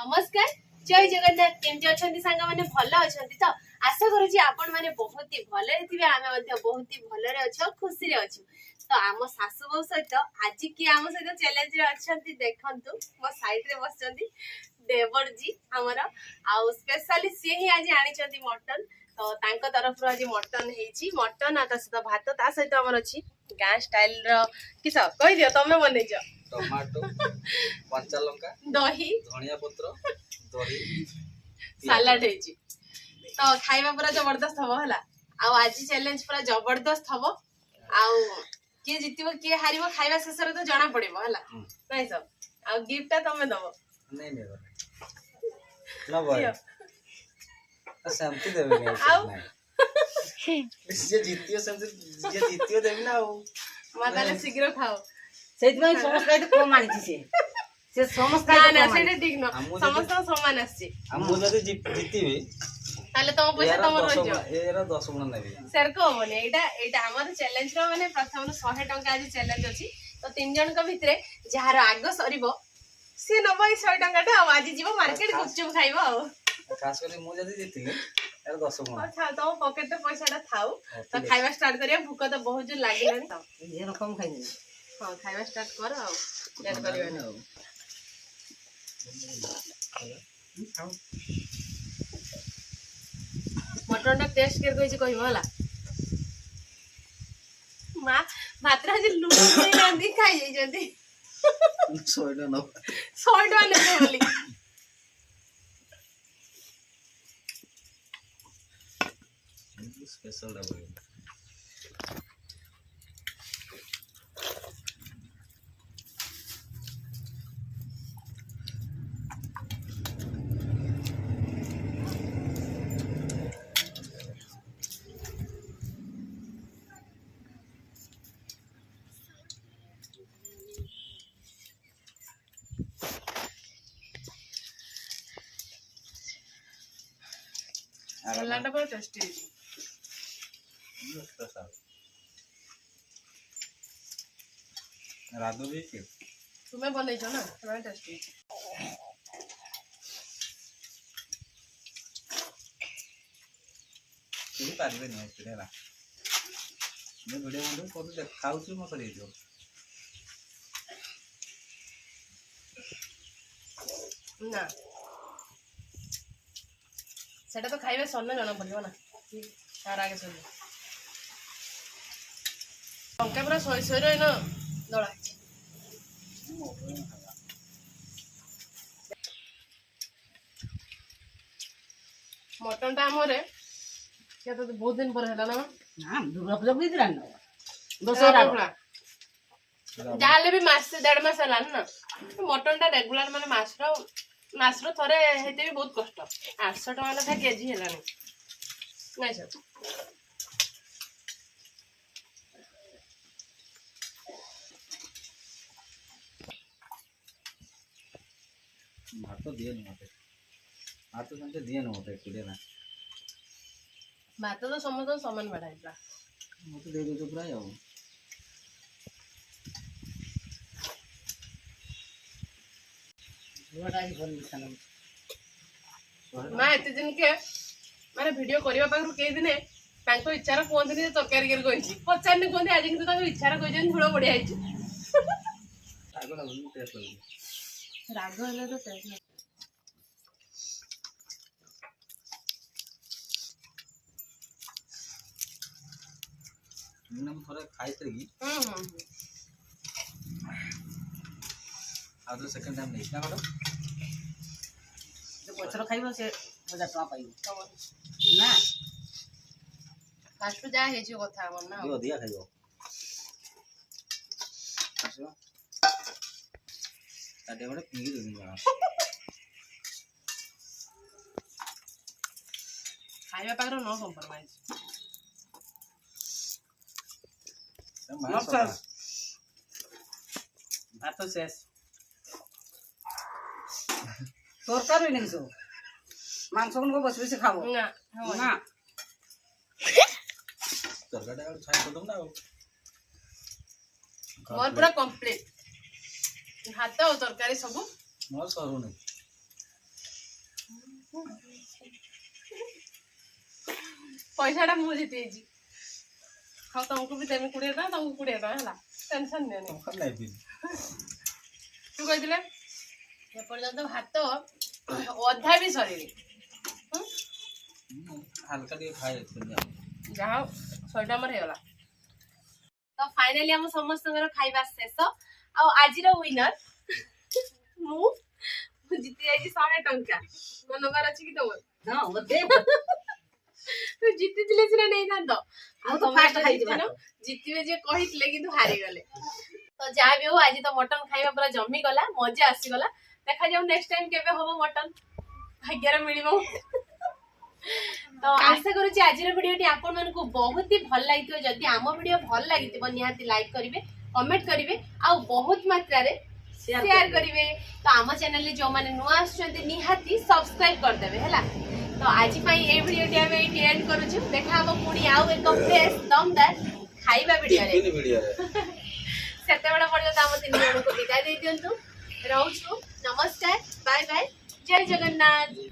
नमस्कार जय जगन्नाथ केमती अछंती सांगा माने भल अछंती तो आशा करूची आपण माने बहुत ही भले थिबे आमे मध्ये बहुत ही भले रे अछो खुशी रे अछु तो आम सासु बो सहित आज की आम सहित चैलेंज रे अछंती देखंतु मो साइड रे बसचंती देवर जी हमर आ स्पेशली से ही आज आनी चंती मटन तो तांको तरफ रो आज मटन हेची मटन आ सहित भात ता सहित हमर अछि गां स्टाइल रो किस कहि दियो तमे बनै छ टमाटो कंचा लंका दही धनिया पत्र दही सालाड हेची तो खाइबा पूरा जबरदस्त हबो हला आ आज चैलेंज पूरा जबरदस्त हबो आ के जितिबो के हारिबो खाइबा शेष रे तो जाना पड़िबो हला नै सब आ गिफ्ट तमे दबो नहीं ना भाई शांति देवे नहीं जे जितियो शांति जे जितियो देबी ना माताले शीघ्र खाओ सेइतमै समस्त खाइ त कम आनिछि से समस्त ना खाइ ना त सेटा ठीक न समस्त समान आछि हमु जदी जितिबी ताले तम पैसा तम रहि जो एरा 10 गुण नेबी सर को होने एटा हमर चैलेंज रो माने प्रथम 100 टंका आज चैलेंज अछि तो तीन जन को भितरे जहार आग सरीबो से नबो 100 टंका टा आज जीवो मार्केट गुपचुप खाइबो खास कर मु जदी जितिले एरा 10 गुण अच्छा तो पॉकेट रे पैसा टा थाउ तो खाइबा स्टार्ट करिया भूख तो बहुत जोर लागिलानी ये रकम खाइ हां खाइबा स्टार्ट कर आ लेट करियो मटन टा टेस्ट कर कोइ कहबो हला मा भातरा जे लूट के रांधी खाइ जाई जदी 100 न 100 टका ने बोली स्पेशल डबल सलाड बहुत टेस्टी स्पेशल राधु भी के तुम्हें बनै छ ना बहुत टेस्टी केही पारबे नै इसले ना मैं वीडियो बंद कर दे खाउछु म सरी जो ना सेटा तो खाइबे सन्न जणा पड़िबो ना तार आगे सुन लंका पूरा सोय सोय रे न दळा मटन टा हमरे क्या तो बहुत दिन पर हैला ना ना दुर्गा पूजा बितरा न दसरा जाले भी मास से 1.5 मास हला ना मटन टा रेगुलर माने मास रो थरे हेते भी बहुत कष्ट 800 टका लेखा केजी हैला नहीं सर भात तो दिए न मते भात तो संते दिए न मते कुडे ना भात तो समस्त समान बढ़ाइला मते दे दो प्राय हो दुआटा जी बन खाना मां एते दिन के माने वीडियो करिवा पाखरु के दिने तांको इच्छारा कोन दिन तरकारी कर कहिछि पचारने कोन आज किंतु तांको इच्छारा कहिजन धुळो बढ़िया आइछि आगो ना टेस्ट लगे राग हले तो टेस्ट मैं थोड़े खाई तरी आ तो सेकंड टाइम नहीं ना करो जो पछरो खाइबो से 1000 टका पाइबो ना फास्ट जा हे जो कथा हमर ना यो दिया खाइबो आसो ताटे बड़े पी दे ना खाइबा पाखरु नो कॉम्प्रोमाइज नमस्कार भात शेष तोरकारी नहीं सो मांस को बस बस खाबो ना ना तरकाटा छाई तो ना मोर पूरा कंप्लीट भात और तरकारी सब मोर सरू नहीं पैसाटा मु जीती हाँ तुमको भी देमी 20 टଙ୍କା तुमको 20 टଙ୍କା है टेंशन नहीं कौन नहीं भी तू कहते एपर्यंत भात अधा भी सरी हल्का टे खाए जहाँ 100 टा मर हेगला तो फाइनली हम समस्त खाइबा शेष आ आजिर विनर मु जीती जाइए 100 टଙ୍କା मनोबर अच्छी कि तुम हाँ मते तू जीती दिले सिना नहीं था तो ମୁଁ ତ ଫାଷ୍ଟ ଖାଇଛି ଭାତ। जीतबे जे कहितले किंतु हारि गले तो जहाँ भी हो आज तो मटन खाइबा पूरा जमी गला मजा आसी गला देखा जाऊ नेक्स्ट टाइम केबे होबो मटन भाग्यर मिलिबो तो आशा करूँ आज भिडियो आपण मानक बहुत ही भल लगी जदि आम भिडियो भल लगी निहाती लाइक करेंगे कमेंट करेंगे आ बहुत मात्रा रे शेयर करेंगे तो आम चैनल जो मैंने नुआ आसुचंती निहाती सब्सक्राइब करदेवे है तो आज ये भिडियो आम ये एंड करूँ देखा हम पुणी आउ एक फ्रेश दमदार खाइबा भिडियो से पर्यंत आम 3 जन को विदाय दे दिंतु रोचु नमस्कार बाय बाय जय जगन्नाथ।